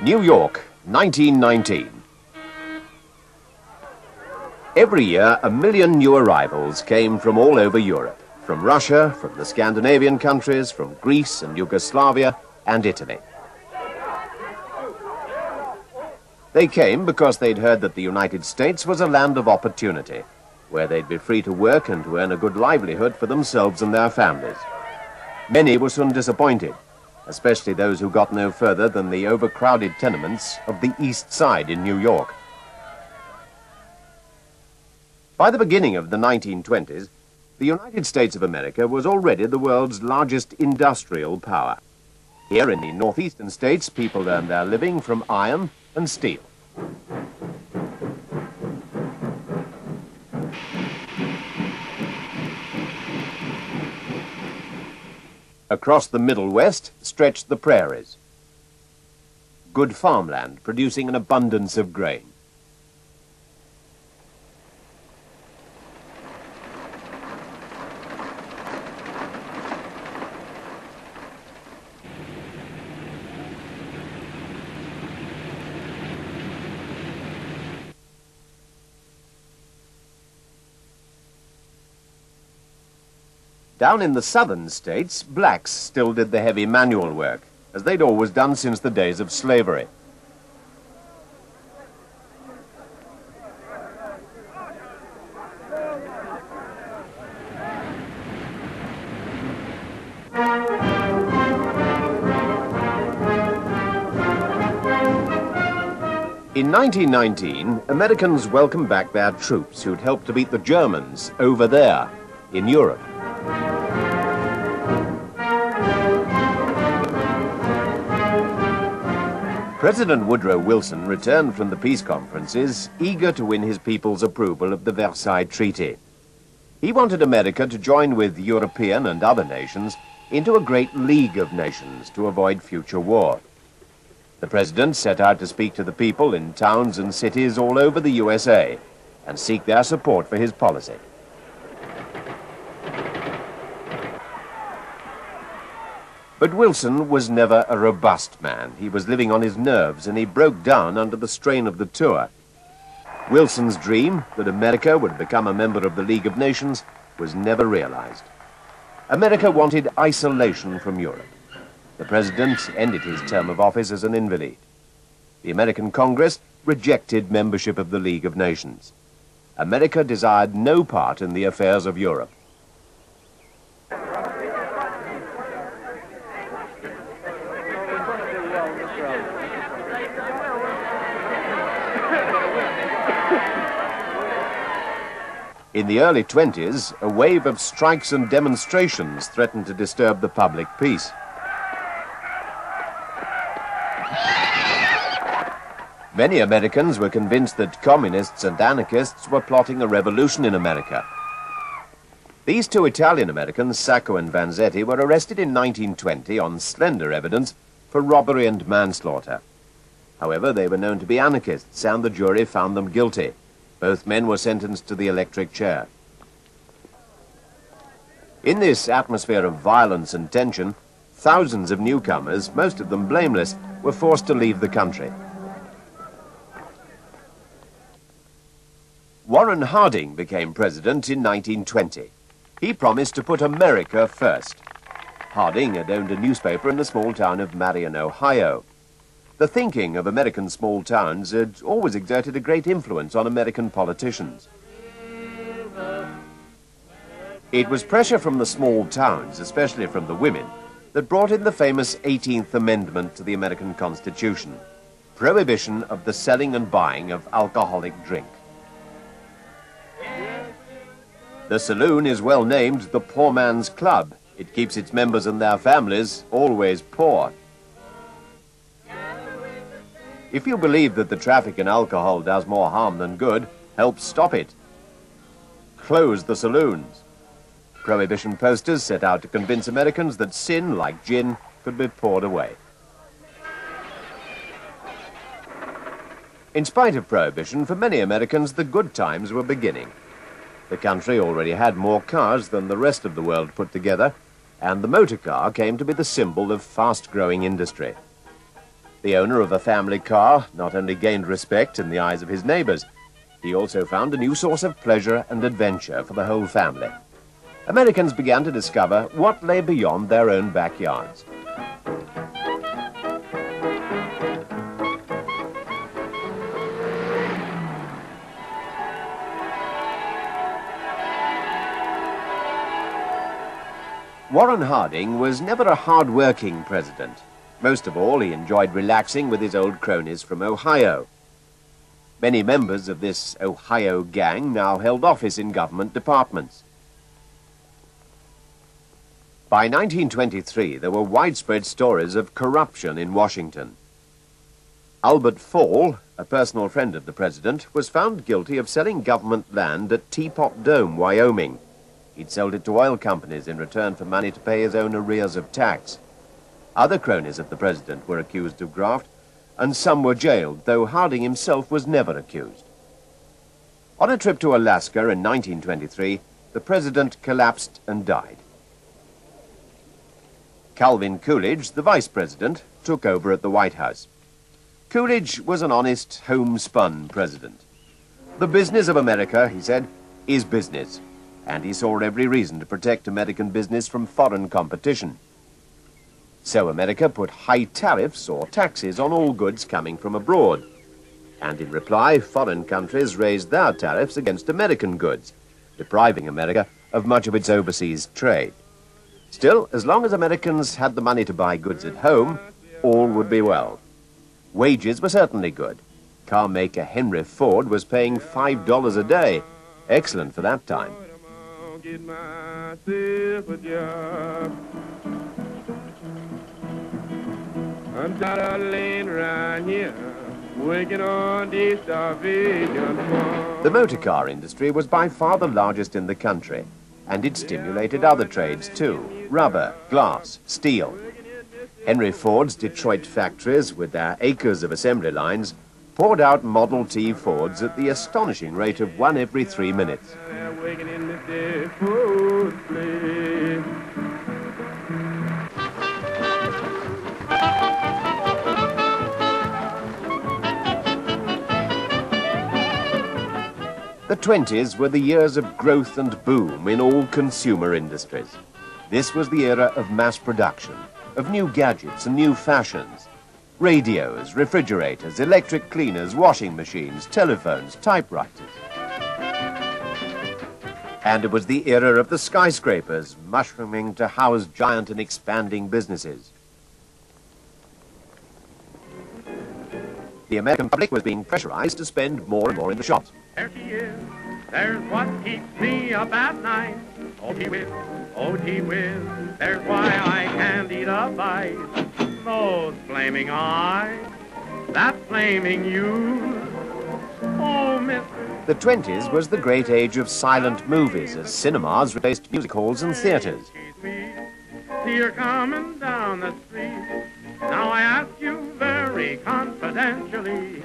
New York, 1919. Every year, 1 million new arrivals came from all over Europe, from Russia, from the Scandinavian countries, from Greece and Yugoslavia and Italy. They came because they'd heard that the United States was a land of opportunity, where they'd be free to work and to earn a good livelihood for themselves and their families. Many were soon disappointed, especially those who got no further than the overcrowded tenements of the East Side in New York. By the beginning of the 1920s, the United States of America was already the world's largest industrial power. Here in the northeastern states, people earned their living from iron and steel. Across the Middle West stretched the prairies. Good farmland producing an abundance of grain. Down in the southern states, blacks still did the heavy manual work, as they'd always done since the days of slavery. In 1919, Americans welcomed back their troops who'd helped to beat the Germans over there in Europe. President Woodrow Wilson returned from the peace conferences, eager to win his people's approval of the Versailles Treaty. He wanted America to join with European and other nations into a great league of nations to avoid future war. The president set out to speak to the people in towns and cities all over the USA and seek their support for his policy. But Wilson was never a robust man. He was living on his nerves, and he broke down under the strain of the tour. Wilson's dream that America would become a member of the League of Nations was never realized. America wanted isolation from Europe. The president ended his term of office as an invalid. The American Congress rejected membership of the League of Nations. America desired no part in the affairs of Europe. In the early 20s, a wave of strikes and demonstrations threatened to disturb the public peace. Many Americans were convinced that communists and anarchists were plotting a revolution in America. These two Italian Americans, Sacco and Vanzetti, were arrested in 1920 on slender evidence for robbery and manslaughter. However, they were known to be anarchists, and the jury found them guilty. Both men were sentenced to the electric chair. In this atmosphere of violence and tension, thousands of newcomers, most of them blameless, were forced to leave the country. Warren Harding became president in 1920. He promised to put America first. Harding had owned a newspaper in the small town of Marion, Ohio. The thinking of American small towns had always exerted a great influence on American politicians. It was pressure from the small towns, especially from the women, that brought in the famous 18th Amendment to the American Constitution, prohibition of the selling and buying of alcoholic drink. The saloon is well named the Poor Man's Club. It keeps its members and their families always poor. If you believe that the traffic in alcohol does more harm than good, help stop it. Close the saloons. Prohibition posters set out to convince Americans that sin, like gin, could be poured away. In spite of prohibition, for many Americans, the good times were beginning. The country already had more cars than the rest of the world put together, and the motor car came to be the symbol of fast-growing industry. The owner of a family car not only gained respect in the eyes of his neighbors, he also found a new source of pleasure and adventure for the whole family. Americans began to discover what lay beyond their own backyards. Warren Harding was never a hard-working president. Most of all, he enjoyed relaxing with his old cronies from Ohio. Many members of this Ohio gang now held office in government departments. By 1923, there were widespread stories of corruption in Washington. Albert Fall, a personal friend of the president, was found guilty of selling government land at Teapot Dome, Wyoming. He'd sold it to oil companies in return for money to pay his own arrears of tax. Other cronies of the president were accused of graft, and some were jailed, though Harding himself was never accused. On a trip to Alaska in 1923, the president collapsed and died. Calvin Coolidge, the vice president, took over at the White House. Coolidge was an honest, homespun president. The business of America, he said, is business, and he saw every reason to protect American business from foreign competition. So America put high tariffs or taxes on all goods coming from abroad. And in reply, foreign countries raised their tariffs against American goods, depriving America of much of its overseas trade. Still, as long as Americans had the money to buy goods at home, all would be well. Wages were certainly good. Car maker Henry Ford was paying $5 a day. Excellent for that time. Get myself a job. I'm tired of laying around here, working on this starvation farm. The motor car industry was by far the largest in the country, and it stimulated other trades too: rubber, glass, steel. Henry Ford's Detroit factories, with their acres of assembly lines, poured out Model T Fords at the astonishing rate of 1 every 3 minutes. Working in this dead food place. The 20s were the years of growth and boom in all consumer industries. This was the era of mass production, of new gadgets and new fashions. Radios, refrigerators, electric cleaners, washing machines, telephones, typewriters. And it was the era of the skyscrapers, mushrooming to house giant and expanding businesses. The American public was being pressurized to spend more and more in the shops. There she is, there's what keeps me up at night. Oh, gee whiz, there's why I can't eat a bite. Those flaming eyes, that flaming you. Oh, mister. The 20s was the great age of silent movies, as cinemas replaced music halls and theaters. See her coming down the street. Now I ask you very confidentially,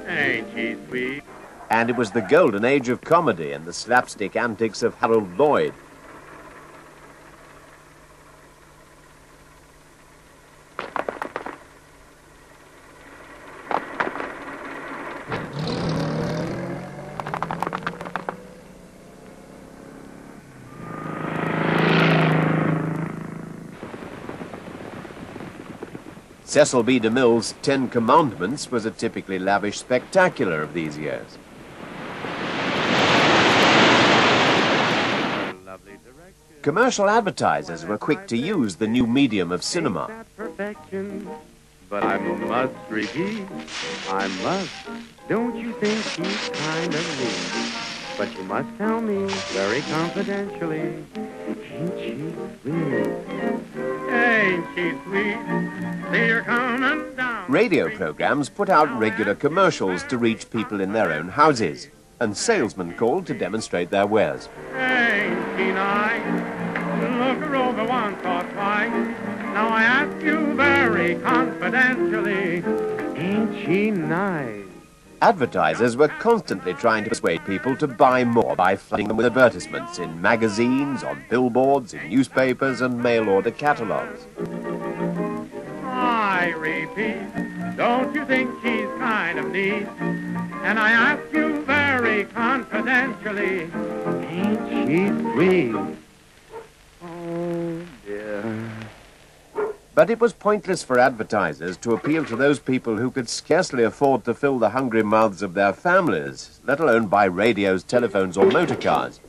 ain't she sweet? And it was the golden age of comedy and the slapstick antics of Harold Lloyd. Cecil B. DeMille's 10 Commandments was a typically lavish spectacular of these years. Commercial advertisers were quick to use the new medium of cinema. But I must repeat, I must. Don't you think she's kind of neat? But you must tell me very confidentially, ain't she sweet? Ain't she sweet? See her coming down. Radio programs put out regular commercials to reach people in their own houses, and salesmen called to demonstrate their wares. Ain't she nice? Look her over once or twice. Now I ask you very confidentially, ain't she nice? Advertisers were constantly trying to persuade people to buy more by flooding them with advertisements in magazines, on billboards, in newspapers, and mail-order catalogs. I repeat, Don't you think she's kind of neat? And I ask you very confidentially, ain't she sweet? Oh, dear. But it was pointless for advertisers to appeal to those people who could scarcely afford to fill the hungry mouths of their families, let alone buy radios, telephones, or motor cars.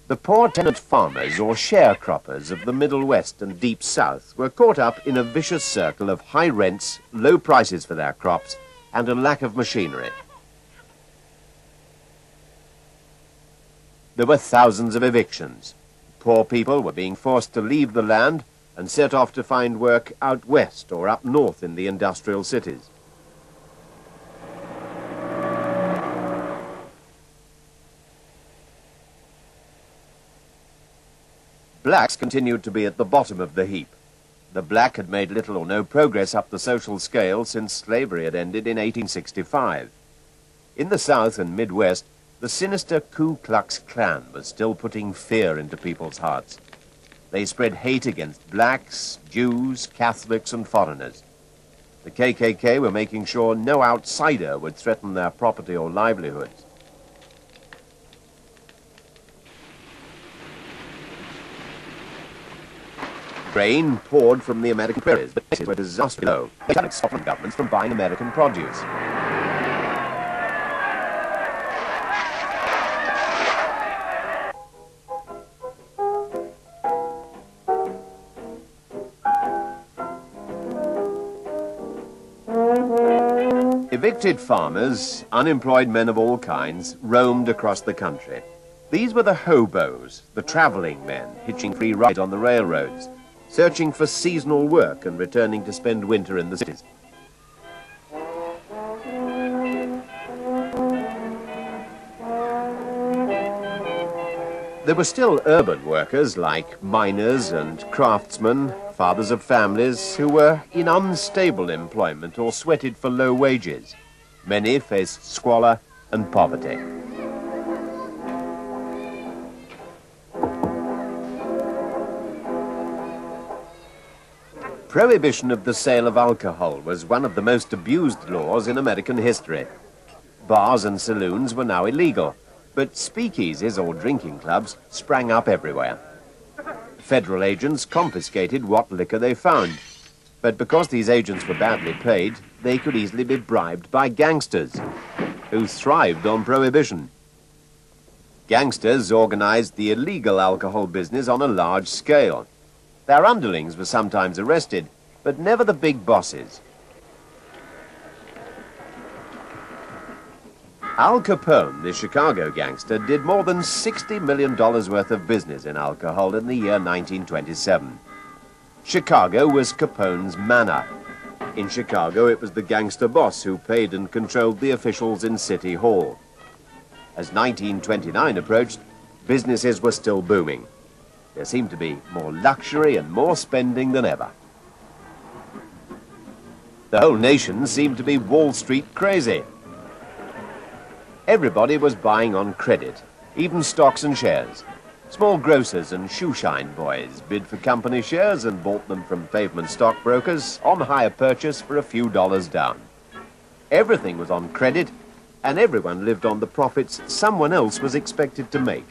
The poor tenant farmers or sharecroppers of the Middle West and Deep South were caught up in a vicious circle of high rents, low prices for their crops, and a lack of machinery. There were thousands of evictions. Poor people were being forced to leave the land and set off to find work out west or up north in the industrial cities. Blacks continued to be at the bottom of the heap. The black had made little or no progress up the social scale since slavery had ended in 1865. In the South and Midwest, the sinister Ku Klux Klan was still putting fear into people's hearts. They spread hate against blacks, Jews, Catholics, and foreigners. The KKK were making sure no outsider would threaten their property or livelihoods. Grain poured from the American prairies, but places were disaster low. They had stopped governments from buying American produce. Evicted farmers, unemployed men of all kinds, roamed across the country. These were the hobos, the traveling men, hitching free rides on the railroads, searching for seasonal work and returning to spend winter in the cities. There were still urban workers like miners and craftsmen, fathers of families who were in unstable employment or sweated for low wages. Many faced squalor and poverty. Prohibition of the sale of alcohol was one of the most abused laws in American history. Bars and saloons were now illegal, but speakeasies or drinking clubs sprang up everywhere. Federal agents confiscated what liquor they found, but because these agents were badly paid, they could easily be bribed by gangsters, who thrived on prohibition. Gangsters organized the illegal alcohol business on a large scale. Their underlings were sometimes arrested, but never the big bosses. Al Capone, the Chicago gangster, did more than $60 million worth of business in alcohol in the year 1927. Chicago was Capone's manor. In Chicago, it was the gangster boss who paid and controlled the officials in City Hall. As 1929 approached, businesses were still booming. There seemed to be more luxury and more spending than ever. The whole nation seemed to be Wall Street crazy. Everybody was buying on credit, even stocks and shares. Small grocers and shoeshine boys bid for company shares and bought them from pavement stockbrokers on hire purchase for a few dollars down. Everything was on credit, and everyone lived on the profits someone else was expected to make.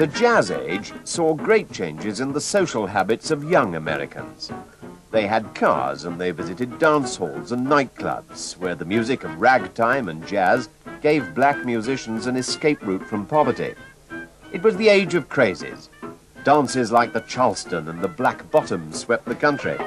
The Jazz Age saw great changes in the social habits of young Americans. They had cars and they visited dance halls and nightclubs where the music of ragtime and jazz gave black musicians an escape route from poverty. It was the age of crazes. Dances like the Charleston and the Black Bottom swept the country.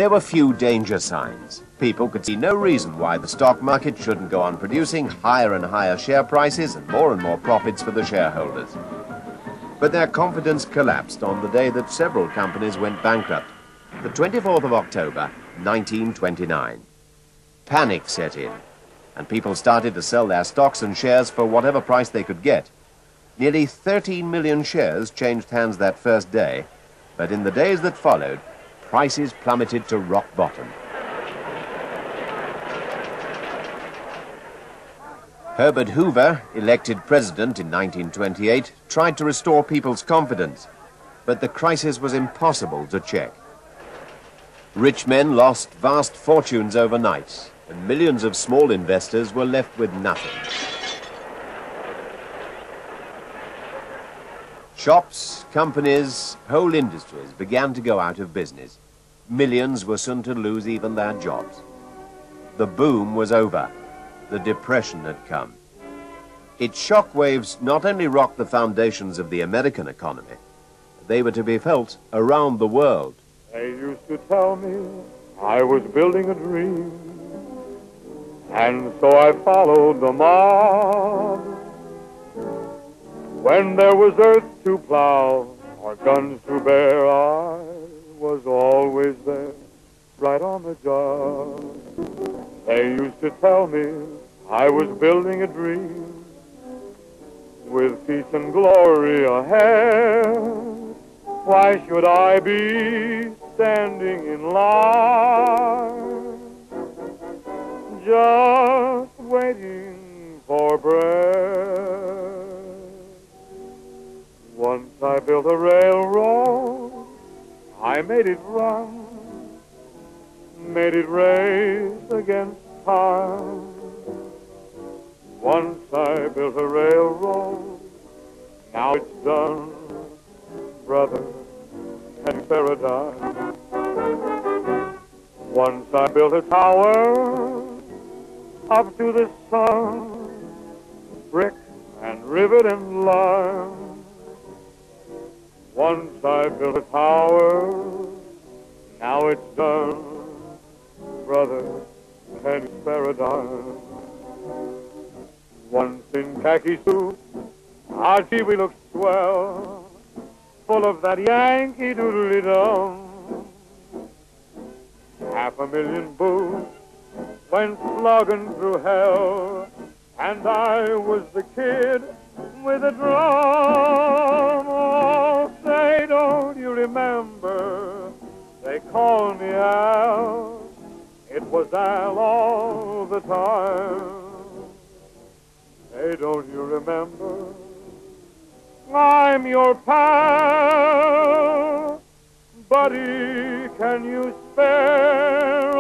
There were few danger signs. People could see no reason why the stock market shouldn't go on producing higher and higher share prices and more profits for the shareholders. But their confidence collapsed on the day that several companies went bankrupt, the 24th of October, 1929. Panic set in, and people started to sell their stocks and shares for whatever price they could get. Nearly 13 million shares changed hands that first day, but in the days that followed, prices plummeted to rock bottom. Herbert Hoover, elected president in 1928, tried to restore people's confidence, but the crisis was impossible to check. Rich men lost vast fortunes overnight, and millions of small investors were left with nothing. Shops, companies, whole industries began to go out of business. Millions were soon to lose even their jobs. The boom was over. The Depression had come. Its shockwaves not only rocked the foundations of the American economy, they were to be felt around the world. They used to tell me I was building a dream, and so I followed the mob. When there was earth to plow or guns to bear, I was always there, right on the job. They used to tell me I was building a dream, with peace and glory ahead. Why should I be standing in line, just waiting for bread? Once I built a railroad, I made it run, made it race against time. Once I built a railroad, now it's done, brother, and paradise. Once I built a tower up to the sun, brick and rivet and lime. Once I built a tower, now it's done, brother, and it's paradise. Once in khaki suit, our TV looked swell, full of that Yankee doodly-dum. 500,000 boots went slugging through hell, and I was the kid with a drum. Oh, say, don't you remember? They called me Al. It was Al all the time. Hey, don't you remember? I'm your pal, buddy, can you spare